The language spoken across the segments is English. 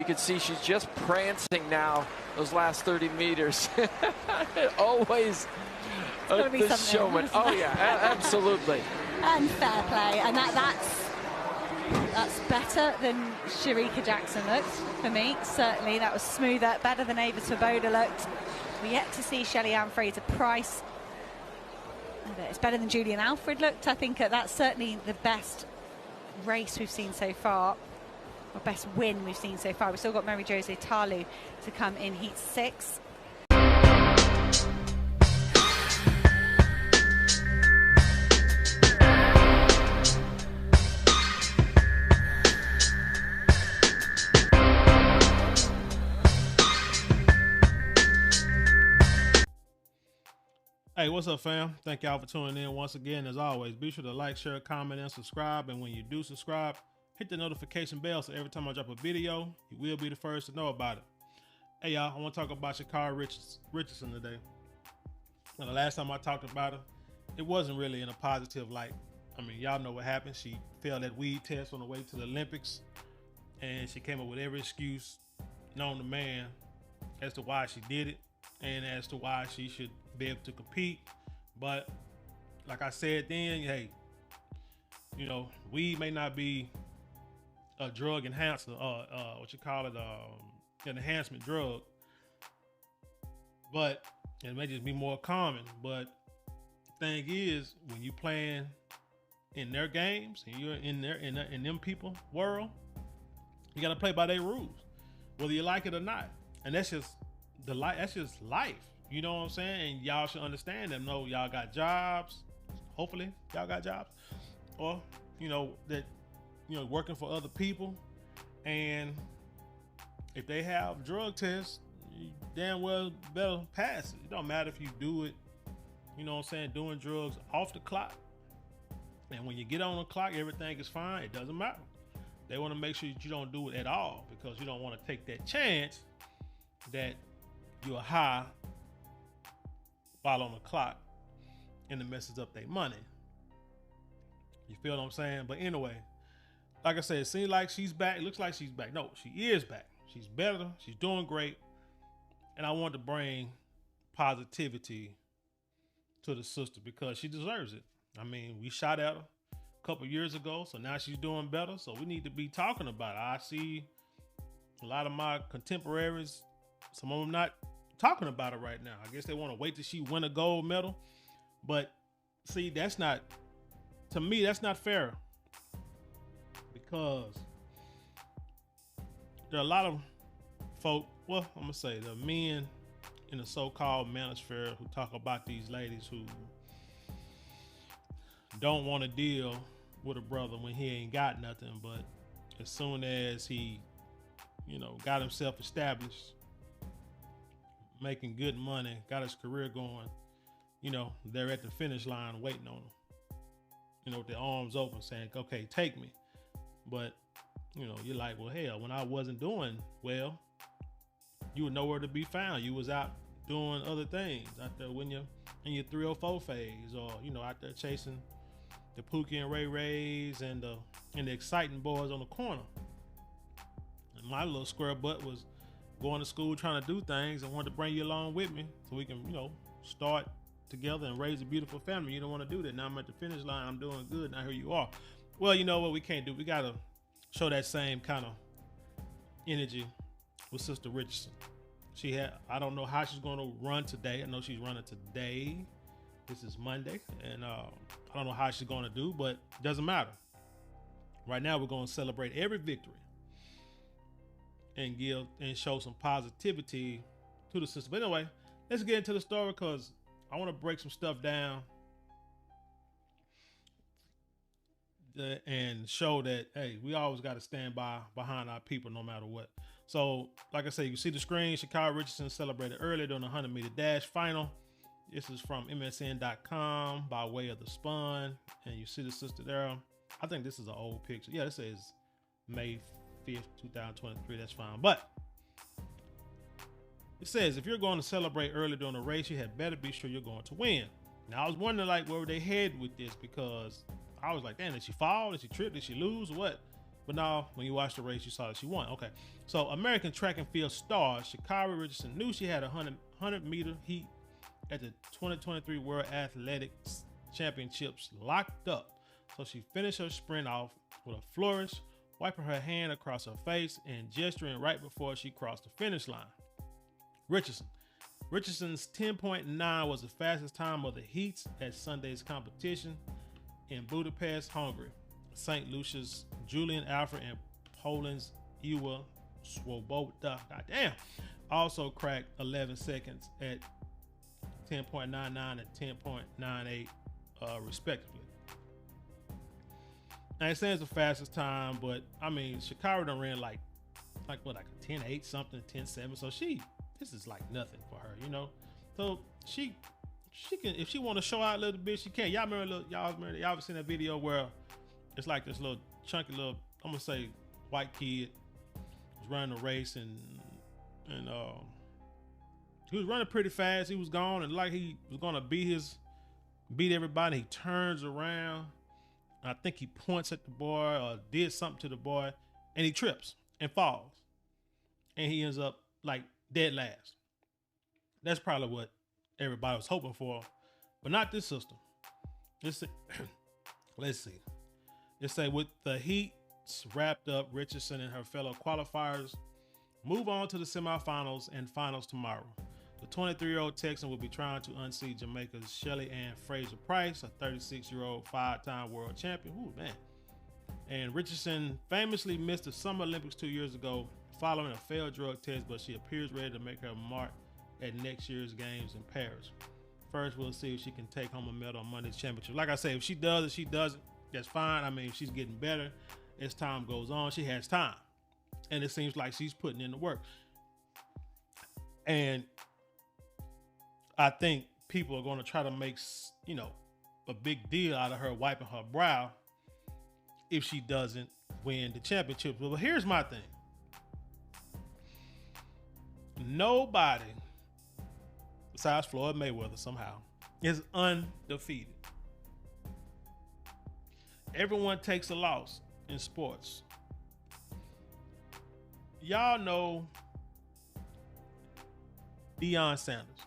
You can see she's just prancing now, those last 30 meters. Always the showman. Oh, yeah, absolutely. And fair play. And that's better than Sha'Carri Jackson looked for me. Certainly, that was smoother, better than Ava Swoboda looked. We're yet to see Shelly-Ann Fraser-Price. It's better than Julian Alfred looked. I think that's certainly the best race we've seen so far, or best win we've seen so far. We've still got Mary Jose Talu to come in heat 6. Hey, what's up, fam? Thank y'all for tuning in once again. As always, be sure to like, share, comment, and subscribe. And when you do subscribe, hit the notification bell so every time I drop a video, you will be the first to know about it. Hey, y'all, I want to talk about Sha'Carri Richardson today. Now, the last time I talked about her, it wasn't really in a positive light. I mean, y'all know what happened. She failed that weed test on the way to the Olympics, and she came up with every excuse known to man as to why she did it and as to why she should be able to compete. But like I said then, hey, you know, weed may not be a drug enhancer, what you call it, an enhancement drug, but it may just be more common. But the thing is, when you playing in their games and you're in them people world, you got to play by their rules, whether you like it or not. And that's just that's just life. You know what I'm saying? And y'all should understand them. No, y'all got jobs. Hopefully y'all got jobs, or, you know, that, you know, working for other people. And if they have drug tests, you damn well better pass it. It don't matter if you do it, you know what I'm saying, doing drugs off the clock. And when you get on the clock, everything is fine. It doesn't matter. They want to make sure that you don't do it at all, because you don't want to take that chance that you're high while on the clock and it messes up their money. You feel what I'm saying? But anyway, like I said, it seems like she's back. It looks like she's back. No, she is back. She's better. She's doing great. And I want to bring positivity to the sister because she deserves it. I mean, we shot at her a couple years ago, so now she's doing better. So we need to be talking about it. I see a lot of my contemporaries, some of them not talking about it right now. I guess they want to wait till she win a gold medal. But see, that's not, to me, that's not fair, because there are a lot of folk, well, I'm gonna say the men in the so-called manosphere who talk about these ladies who don't want to deal with a brother when he ain't got nothing. But as soon as he, you know, got himself established, making good money, got his career going, you know, they're at the finish line waiting on him, you know, with their arms open saying, okay, take me. But, you know, you're like, well, hell, when I wasn't doing well, you were nowhere to be found. You was out doing other things, out there when you're in your 304 phase, or, you know, out there chasing the Pookie and Ray Rays and the exciting boys on the corner. And my little square butt was going to school trying to do things and wanted to bring you along with me so we can, you know, start together and raise a beautiful family. You don't want to do that. Now I'm at the finish line. I'm doing good. Now here you are. Well, you know what we can't do? We got to show that same kind of energy with Sister Richardson. I don't know how she's going to run today. I know she's running today. This is Monday. And I don't know how she's going to do, but it doesn't matter. Right now, we're going to celebrate every victory and give and show some positivity to the sister. But anyway, let's get into the story, because I want to break some stuff down and show that, hey, we always got to stand behind our people no matter what. So, like I said, you can see the screen. Sha'Carri Richardson celebrated earlier during the 100-meter dash final. This is from MSN.com by way of the Spun, and you see the sister there. I think this is an old picture. Yeah, this says May 5th, 2023. That's fine. But it says, if you're going to celebrate early during the race, you had better be sure you're going to win. Now, I was wondering, like, where were they headed with this, because I was like, damn, did she fall? Did she trip? Did she lose? Or what? But now, when you watch the race, you saw that she won. Okay, so American track and field star Sha'Carri Richardson knew she had a 100-meter heat at the 2023 World Athletics Championships locked up. So she finished her sprint off with a flourish, wiping her hand across her face and gesturing right before she crossed the finish line. Richardson's 10.9 was the fastest time of the heats at Sunday's competition in Budapest, Hungary. St. Lucia's Julian Alfred and Poland's Iwa Swoboda, goddamn, also cracked 11 seconds at 10.99 and 10.98 respectively. Now it says the fastest time, but I mean Sha'Carri done ran like what, like a 10.8 something, 10.7. So this is like nothing for her, you know. So she can, if she want to show out a little bit, she can. Y'all ever seen that video where it's like this little chunky little, I'm gonna say white kid was running a race and he was running pretty fast. He was gone, and like he was gonna beat everybody. He turns around. I think he points at the boy or did something to the boy, and he trips and falls, and he ends up like dead last. That's probably what everybody was hoping for, but not this system. Let's see. It say with the heats wrapped up, Richardson and her fellow qualifiers move on to the semifinals and finals tomorrow. The 23-year-old Texan will be trying to unseat Jamaica's Shelly Ann Fraser-Price, a 36-year-old five-time world champion. Ooh, man. And Richardson famously missed the Summer Olympics 2 years ago following a failed drug test, but she appears ready to make her mark at next year's games in Paris. First, we'll see if she can take home a medal on Monday's championship. Like I say, if she does it, she doesn't. That's fine. I mean, she's getting better as time goes on. She has time, and it seems like she's putting in the work. And I think people are going to try to make, you know, a big deal out of her wiping her brow if she doesn't win the championship. But here's my thing. Nobody besides Floyd Mayweather somehow is undefeated. Everyone takes a loss in sports. Y'all know Deion Sanders.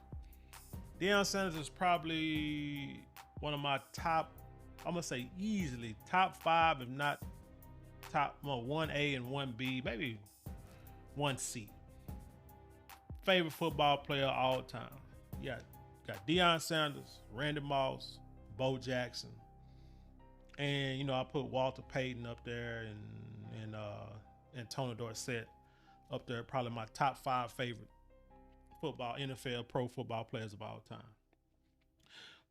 Deion Sanders is probably one of my top, I'm gonna say easily top 5, if not top 1A and 1B, maybe 1C. Favorite football player of all time. Yeah, got Deion Sanders, Randy Moss, Bo Jackson, and you know I put Walter Payton up there and Tony Dorsett up there, probably my top 5 favorite football, NFL, pro football players of all time.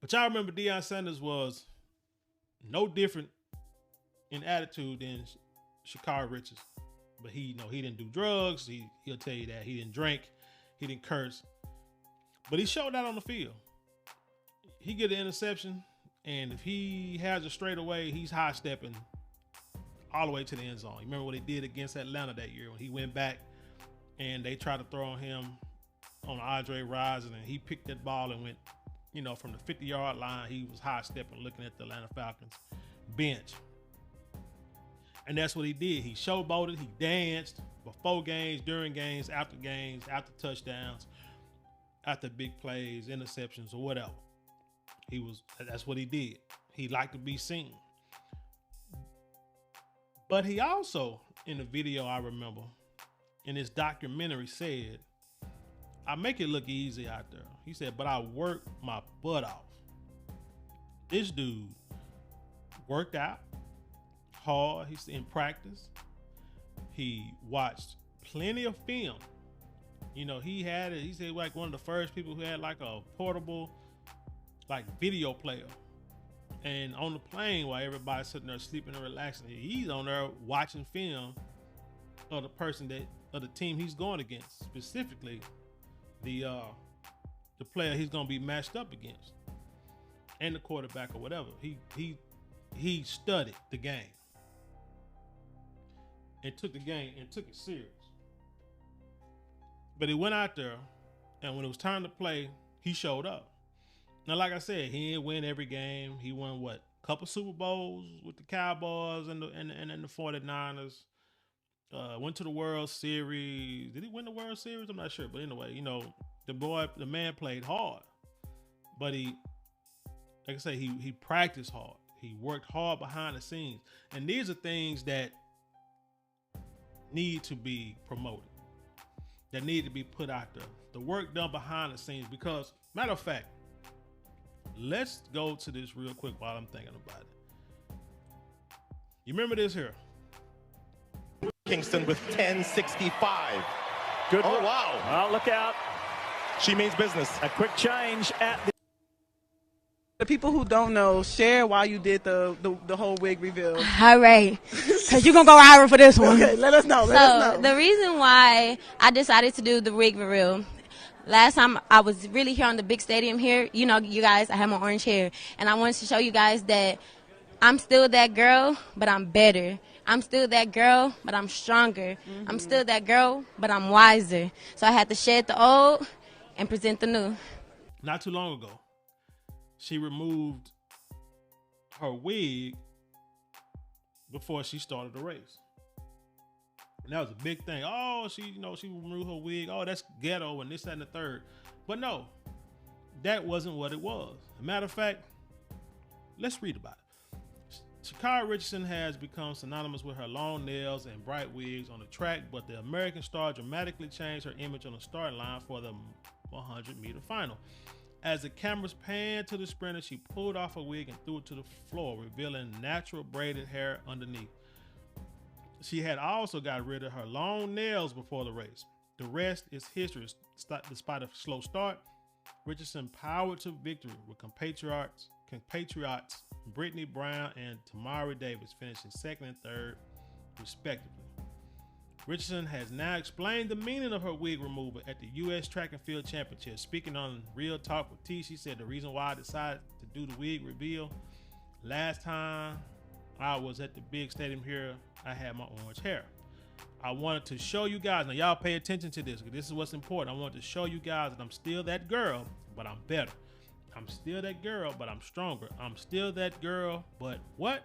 But y'all remember Deion Sanders was no different in attitude than Sha'Carri Richardson. But he didn't do drugs. He'll tell you that. He didn't drink. He didn't curse. But he showed that on the field. He get an interception, and if he has a straightaway, he's high stepping all the way to the end zone. You remember what he did against Atlanta that year when he went back and they tried to throw on him on Andre Rison, and he picked that ball and went, you know, from the 50-yard line. He was high stepping, looking at the Atlanta Falcons bench. And that's what he did. He showboated, he danced before games, during games, after touchdowns, after big plays, interceptions, or whatever. That's what he did. He liked to be seen. But he also, in the video I remember, in his documentary said, I make it look easy out there. He said, but I work my butt off. This dude worked out hard. He's in practice. He watched plenty of film. You know, he said like one of the first people who had like a portable like video player. And on the plane while everybody's sitting there sleeping and relaxing, he's on there watching film of the person of the team he's going against, specifically the player he's going to be matched up against, and the quarterback or whatever. He studied the game and took it serious. But he went out there, and when it was time to play, he showed up. Now, like I said, he didn't win every game. He won, what, a couple Super Bowls with the Cowboys and the 49ers. Went to the World Series. Did he win the World Series? I'm not sure. But anyway, you know, the man played hard. But like I say, he practiced hard. He worked hard behind the scenes. And these are things that need to be promoted, that need to be put out there. The work done behind the scenes. Because, matter of fact, let's go to this real quick while I'm thinking about it. You remember this here? Kingston with 10.65. Good. Oh, wow. Well, look out. She means business. A quick change at The people who don't know, share why you did the whole wig reveal. All right, because you're going to go viral for this one. Okay, let us know. Let us know. The reason why I decided to do the wig reveal, last time I was really here on the big stadium here, you know, you guys, I have my orange hair, and I wanted to show you guys that I'm still that girl, but I'm better. I'm still that girl, but I'm stronger. Mm-hmm. I'm still that girl, but I'm wiser. So I had to shed the old and present the new. Not too long ago, she removed her wig before she started the race. And that was a big thing. Oh, she removed her wig. Oh, that's ghetto and this, that, and the third. But no, that wasn't what it was. As a matter of fact, let's read about it. Sha'Carri Richardson has become synonymous with her long nails and bright wigs on the track, but the American star dramatically changed her image on the starting line for the 100-meter final. As the cameras panned to the sprinter, she pulled off her wig and threw it to the floor, revealing natural braided hair underneath. She had also got rid of her long nails before the race. The rest is history. Despite a slow start, Richardson powered to victory with compatriots Brittany Brown and Tamari Davis finishing second and third, respectively. Richardson has now explained the meaning of her wig removal at the U.S. Track and Field Championship. Speaking on Real Talk with T, she said the reason why I decided to do the wig reveal, last time I was at the big stadium here, I had my orange hair. I wanted to show you guys, now y'all pay attention to this, because this is what's important. I wanted to show you guys that I'm still that girl, but I'm better. I'm still that girl, but I'm stronger. I'm still that girl, but what?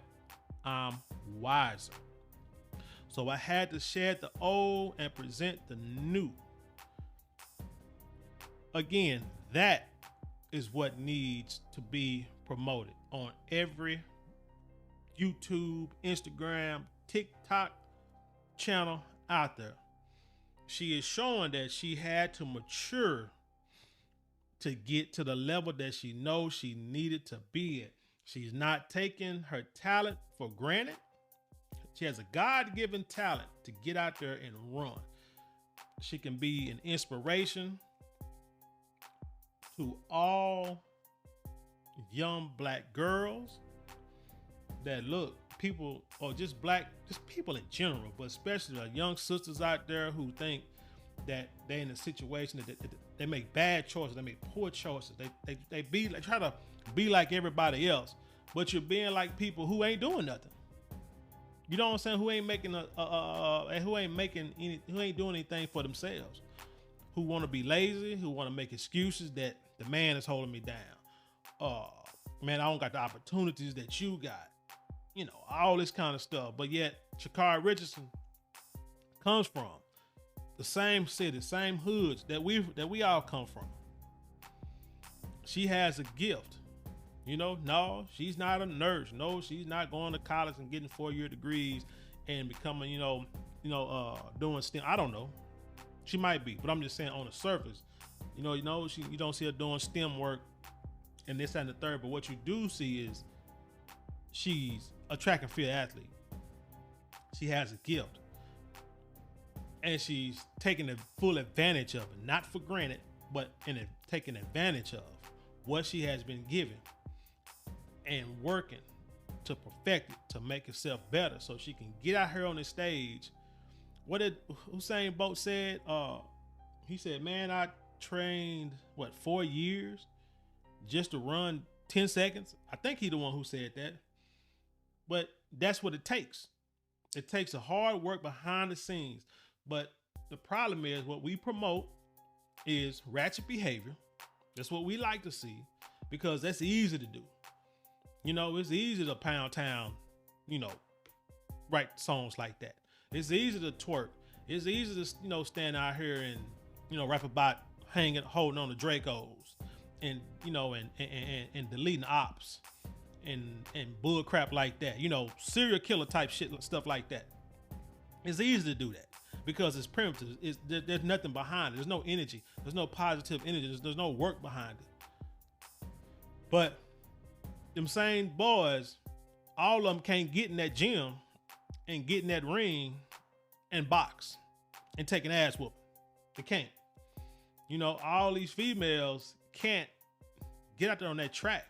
I'm wiser. So I had to shed the old and present the new. Again, that is what needs to be promoted on every YouTube, Instagram, TikTok channel out there. She is showing that she had to mature to get to the level that she knows she needed to be at. She's not taking her talent for granted. She has a God-given talent to get out there and run. She can be an inspiration to all young black girls that look, people, or just people in general, but especially the young sisters out there who think that they're in a situation that they make bad choices, they make poor choices, they try to be like everybody else, but you're being like people who ain't doing nothing. You know what I'm saying? Who ain't making who ain't doing anything for themselves. Who want to be lazy? Who want to make excuses that the man is holding me down? Man, I don't got the opportunities that you got. You know, all this kind of stuff. But yet, Sha'Carri Richardson comes from the same city, same hoods that we all come from. She has a gift. You know, no, she's not a nurse. No, she's not going to college and getting 4-year degrees and becoming, doing STEM. I don't know. She might be, but I'm just saying on the surface, you don't see her doing STEM work and this and the third. But what you do see is she's a track and field athlete. She has a gift. And she's taking the full advantage of it, not for granted, but taking advantage of what she has been given and working to perfect it, to make herself better so she can get out here on the stage. What did Usain Bolt said? He said, man, I trained, 4 years just to run 10 seconds? I think he's the one who said that. But that's what it takes. It takes a hard work behind the scenes. But the problem is what we promote is ratchet behavior. That's what we like to see because that's easy to do. You know, it's easy to pound town, you know, write songs like that. It's easy to twerk. It's easy to, you know, stand out here and, you know, rap about holding on to Dracos and, you know, and deleting ops and bull crap like that. You know, serial killer type shit, stuff like that. It's easy to do that because it's primitive. There's nothing behind it. There's no energy. There's no positive energy. There's no work behind it. But them same boys, all of them can't get in that gym and get in that ring and box and take an ass whoop. They can't. You know, all these females can't get out there on that track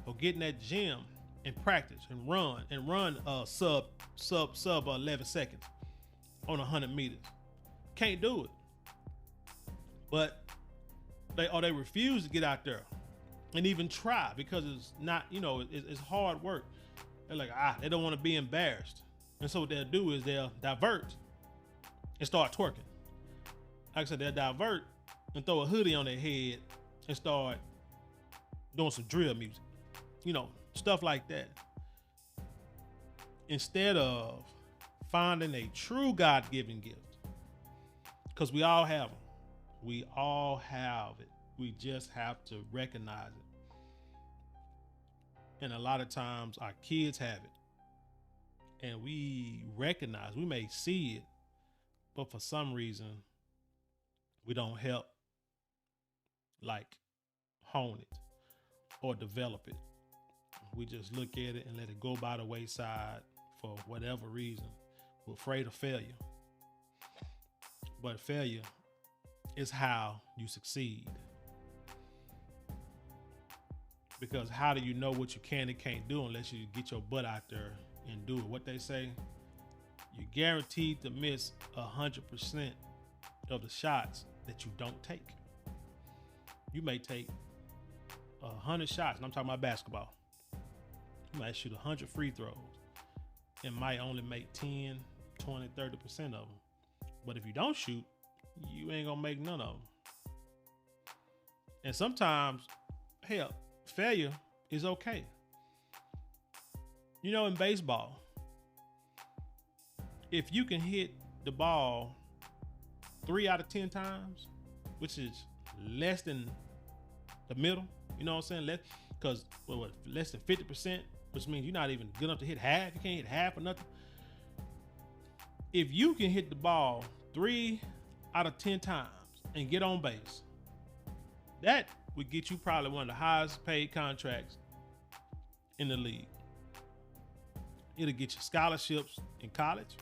or get in that gym and practice and run sub 11 seconds on 100 meters. Can't do it. But they refuse to get out there and even try because it's not, you know, it's hard work. They're like, they don't want to be embarrassed. And so what they'll do is they'll divert and start twerking. Like I said, they'll divert and throw a hoodie on their head and start doing some drill music. You know, stuff like that. Instead of finding a true God-given gift. Because we all have them. We all have it. We just have to recognize it. And a lot of times our kids have it. And we recognize, we may see it, but for some reason, we don't help like hone it or develop it. We just look at it and let it go by the wayside for whatever reason. We're afraid of failure. But failure is how you succeed. Because how do you know what you can and can't do unless you get your butt out there and do it? What they say, you're guaranteed to miss 100% of the shots that you don't take. You may take 100 shots, and I'm talking about basketball. You might shoot 100 free throws and might only make 10, 20, 30% of them. But if you don't shoot, you ain't gonna make none of them. And sometimes, hell, failure is okay. You know, in baseball, if you can hit the ball 3 out of 10 times, which is less than the middle, you know what I'm saying? Because less than 50%, which means you're not even good enough to hit half. You can't hit half or nothing. If you can hit the ball 3 out of 10 times and get on base, that would get you probably one of the highest paid contracts in the league. It'll get you scholarships in college.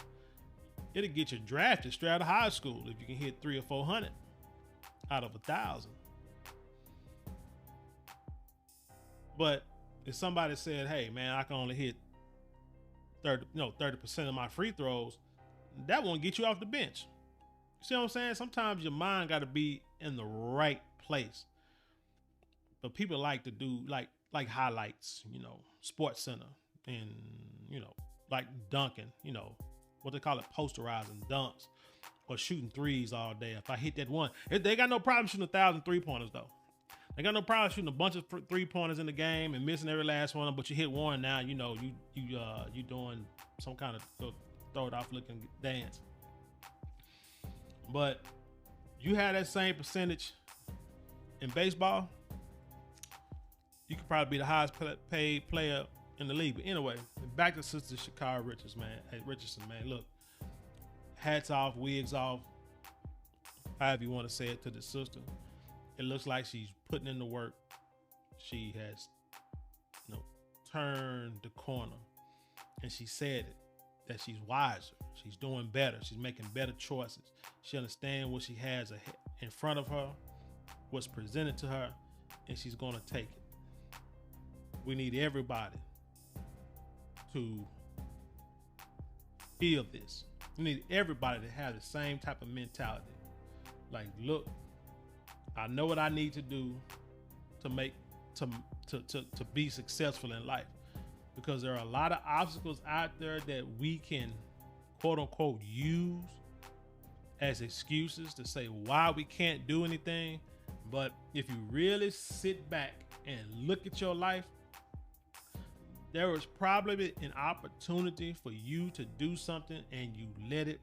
It'll get you drafted straight out of high school if you can hit 300 or 400 out of 1,000. But if somebody said, hey man, I can only hit 30% of my free throws, that won't get you off the bench. You see what I'm saying? Sometimes your mind got to be in the right place. But people like to do like highlights, you know, Sports Center and, you know, like dunking, you know, what they call it, posterizing dunks or shooting threes all day. If I hit that one, they got no problem shooting 1,000 3-pointers though. They got no problem shooting a bunch of 3-pointers in the game and missing every last one, but you hit one now, you know, you doing some kind of throw it off looking dance. But you had that same percentage in baseball, you could probably be the highest paid player in the league. But anyway, back to Sister Sha'Carri Richardson, man. Look, hats off, wigs off, however you want to say it, to the sister. It looks like she's putting in the work. She has, you know, turned the corner, and she said it, that she's wiser. She's doing better. She's making better choices. She understands what she has in front of her, what's presented to her, and she's going to take it. We need everybody to feel this. We need everybody to have the same type of mentality. Like, look, I know what I need to do to be successful in life, because there are a lot of obstacles out there that we can quote unquote use as excuses to say why we can't do anything. But if you really sit back and look at your life, There was probably an opportunity for you to do something and you let it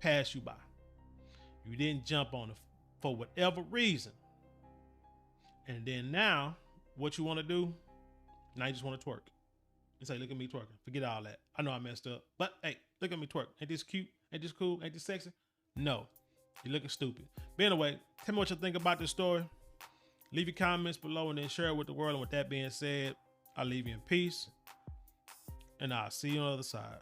pass you by. You didn't jump on it for whatever reason. And then now, what you want to do, now you just want to twerk. And say, look at me twerking. Forget all that. I know I messed up. But hey, look at me twerk. Ain't this cute? Ain't this cool? Ain't this sexy? No. You're looking stupid. But anyway, tell me what you think about this story. Leave your comments below and then share it with the world. And with that being said, I'll leave you in peace. And I'll see you on the other side.